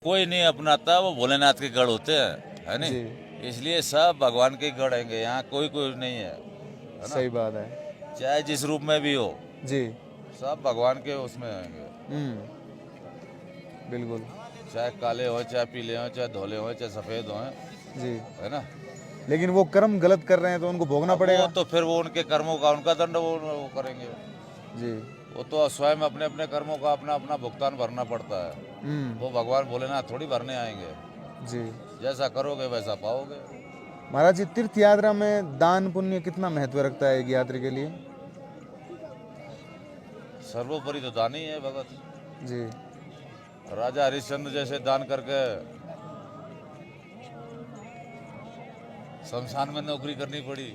कोई नहीं अपनाता, वो भोलेनाथ के गढ़ होते हैं, है जी। नहीं, इसलिए सब भगवान के गढ़ हैंगे, यहाँ कोई नहीं है ना। सही बात है। चाहे जिस रूप में भी हो, जी। सब भगवान के उसमें होंगे। बिल्कुल। चाहे काले हो, चाहे पीले हो, चाहे धोले हो, चाहे सफेद हो, जी। है ना। लेकिन वो कर्म गलत कर रहे हैं तो उनको भोगना पड़ेगा। वो तो फिर वो उनके कर्मों का उनका दंड वो करेंगे। जी। वो तो स्वयं अपने अपने कर्मों का अपना अपना भुगतान भरना पड़ता है। वो भगवान भोलेनाथ थोड़ी भरने आएंगे। जी। जैसा करोगे वैसा पाओगे। महाराज जी, तीर्थ यात्रा में दान पुण्य कितना महत्व रखता है एक यात्री के लिए? सर्वोपरि तो दान ही है भगत जी। राजा हरिश्चंद्र जैसे दान करके शमशान में नौकरी करनी पड़ी।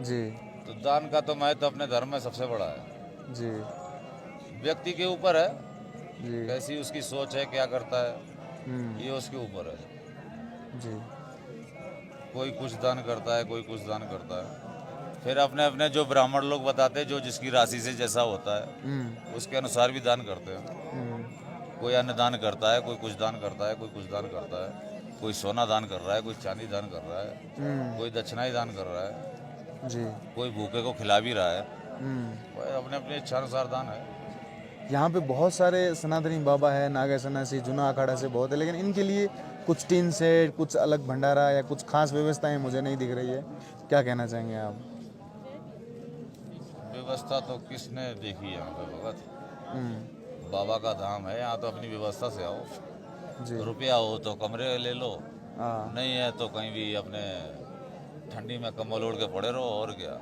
जी। तो दान का तो महत्व अपने धर्म में सबसे बड़ा है। जी। व्यक्ति के ऊपर है, जी। कैसी उसकी सोच है, क्या करता है, ये उसके ऊपर है। जी। कोई कुछ दान करता है, कोई कुछ दान करता है। फिर अपने अपने जो ब्राह्मण लोग बताते हैं, जो जिसकी राशि से जैसा होता है उसके अनुसार भी दान करते हैं। कोई अन्न दान करता है, कोई कुछ दान करता है, कोई कुछ दान करता है, कोई सोना दान कर रहा है, कोई चांदी दान कर रहा है, कोई दक्षिणाई दान कर रहा है, जी। कोई भूखे को खिला भी रहा है। कोई अपने अपने इच्छा अनुसार दान है। यहाँ पे बहुत सारे सनातनी बाबा है, नागा सन्यासी, जूना अखाड़ा से बहुत है, लेकिन इनके लिए कुछ टीन सेट, कुछ अलग भंडारा या कुछ खास व्यवस्थाएं मुझे नहीं दिख रही है। क्या कहना चाहेंगे आप? व्यवस्था तो किसने देखी है यहाँ पे भगत? बाबा का धाम है, यहाँ तो अपनी व्यवस्था से आओ। जी। रुपया हो तो कमरे ले लो, हाँ। नहीं है तो कहीं भी अपने ठंडी में कंबल ओढ़ के पड़े रहो, और क्या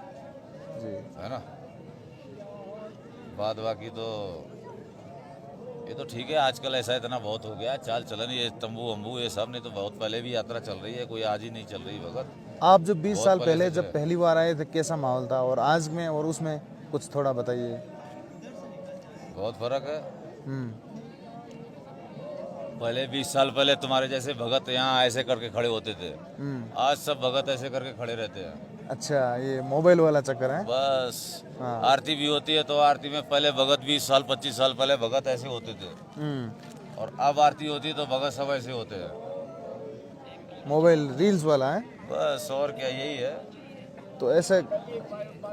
जी। है ना। बाद बाकी तो ये तो ठीक है, आजकल ऐसा इतना बहुत हो गया चाल चलन, ये तंबू वंबू ये सब, नहीं तो बहुत पहले भी यात्रा चल रही है, कोई आज ही नहीं चल रही भगत। आप जब 20 बहुत साल पहले पहले से जब है। पहली बार आए थे कैसा माहौल था, और आज में और उसमें कुछ थोड़ा बताइए। बहुत फर्क है। हम्म। पहले 20 साल पहले तुम्हारे जैसे भगत यहाँ ऐसे करके खड़े होते थे, आज सब भगत ऐसे करके खड़े रहते हैं। अच्छा, ये मोबाइल वाला चक्कर है। बस हाँ। आरती भी होती है तो आरती में पहले भगत 20 साल 25 साल पहले भगत ऐसे होते थे, और अब आरती होती है तो भगत सब ऐसे होते हैं। मोबाइल रील्स वाला है। बस और क्या, यही है। तो ऐसे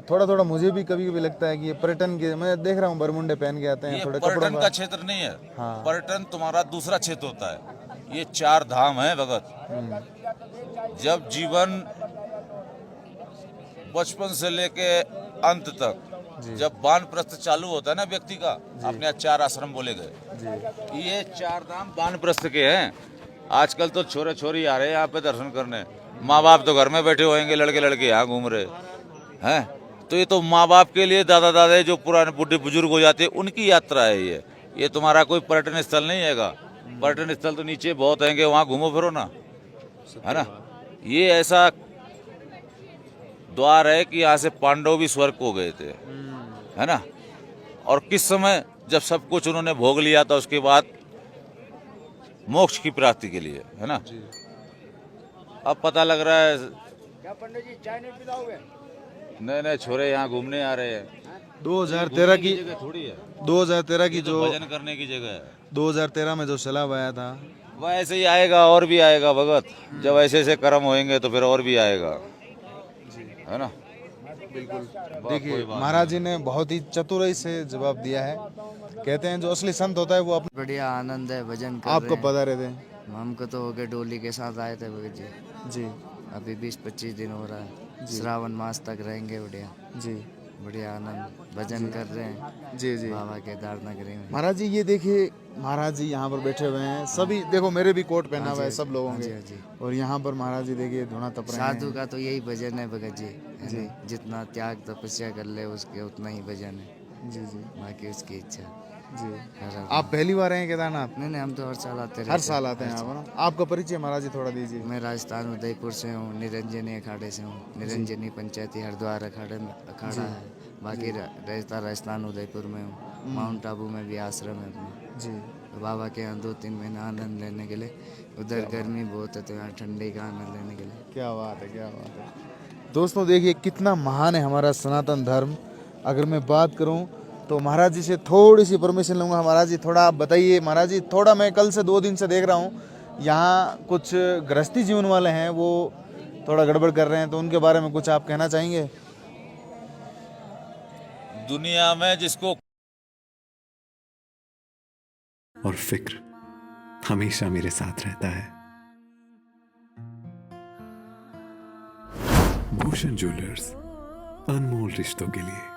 थोड़ा थोड़ा मुझे भी कभी कभी लगता है कि ये पर्यटन के, मैं देख रहा हूँ बरमुंडे पहन के आते हैं ये थोड़े कपड़ों पर्यटन का। का क्षेत्र नहीं है। हाँ। पर्यटन तुम्हारा दूसरा क्षेत्र होता है। ये 4 धाम है भगत। जब जीवन बचपन से लेके अंत तक, जब वानप्रस्थ चालू होता है ना व्यक्ति का, अपने यहाँ 4 आश्रम बोले गए, ये 4 धाम वानप्रस्थ के हैं। आजकल तो छोरे छोरी आ रहे हैं यहाँ पे दर्शन करने, माँ बाप तो घर में बैठे होंगे, लड़के लड़के यहाँ घूम रहे हैं। तो ये तो माँ बाप के लिए, दादा दादा जो पुराने बुढ़े बुजुर्ग हो जाते हैं उनकी यात्रा है ये तुम्हारा कोई पर्यटन स्थल नहीं हैगा। पर्यटन स्थल तो नीचे बहुत हैंगे, वहाँ घूमो फिरो ना, है ना। ये ऐसा द्वार है कि यहाँ से पांडव भी स्वर्ग को गए थे, है ना। और किस समय जब सब कुछ उन्होंने भोग लिया था, उसके बाद मोक्ष की प्राप्ति के लिए, है ना। अब पता लग रहा है क्या पंडित जी, चाय नहीं पिलाओगे? नए नए छोरे यहाँ घूमने आ रहे हैं। 2013 की जगह थोड़ी है, 2013 की जो भजन करने की जगह है। 2013 में जो सैलाब आया था, वह ऐसे ही आएगा, और भी आएगा भगत। जब ऐसे ऐसे कर्म होएंगे तो फिर और भी आएगा, है ना। बिल्कुल। देखिए, महाराज जी ने बहुत ही चतुराई से जवाब दिया है। कहते हैं जो असली संत होता है वो अपने। बढ़िया आनंद है, भजन कर आपको रहे पता रहते हैं। हैं। हमको तो हो गए, डोली के साथ आए थे भगत जी। जी। अभी 20-25 दिन हो रहा है, श्रावण मास तक रहेंगे। बढ़िया जी। बढ़िया आनंद, भजन कर रहे हैं जी। जी। बाबा केदार नगरी में। महाराज जी, ये देखिए, महाराज जी यहाँ पर बैठे हुए हैं सभी। देखो, मेरे भी कोट पहना हुआ है सब लोगों हाँ जी, के। हाँ जी। और यहाँ पर महाराज जी देखिए धुना तप रहे साधु हैं। का तो यही भजन है भगत जी, है जी। ना? जितना त्याग तपस्या कर ले उसके उतना ही भजन है, जी। जी। बाकी उसकी इच्छा। जी। हर आप पहली बार आए हैं केदारनाथ? नहीं, हम तो हर साल आते रहते हर साल आते हैं आप, है ना? आपका परिचय महाराज जी थोड़ा दीजिए। मैं राजस्थान उदयपुर से हूँ, निरंजनी अखाड़े से हूँ। निरंजनी पंचायती हरिद्वार अखाड़े में अखाड़ा है। बाकी राजस्थान उदयपुर में हूँ। माउंट आबू में भी आश्रम है अपना। जी। तो बाबा के यहाँ 2-3 महीना आनंद लेने के लिए। उधर गर्मी बहुत है तो यहाँ ठंडी का आनंद लेने के लिए। क्या बात है, क्या बात है। दोस्तों देखिए कितना महान है हमारा सनातन धर्म। अगर मैं बात करूं तो महाराज जी से थोड़ी सी परमिशन लूंगा। महाराज जी थोड़ा आप बताइए। महाराज जी थोड़ा, मैं कल से 2 दिन से देख रहा हूं यहाँ कुछ गृहस्थी जीवन वाले हैं वो थोड़ा गड़बड़ कर रहे हैं, तो उनके बारे में कुछ आप कहना चाहेंगे? दुनिया में जिसको और फिक्र हमेशा मेरे साथ रहता है। भूषण ज्वेलर्स, अनमोल रिश्तों के लिए।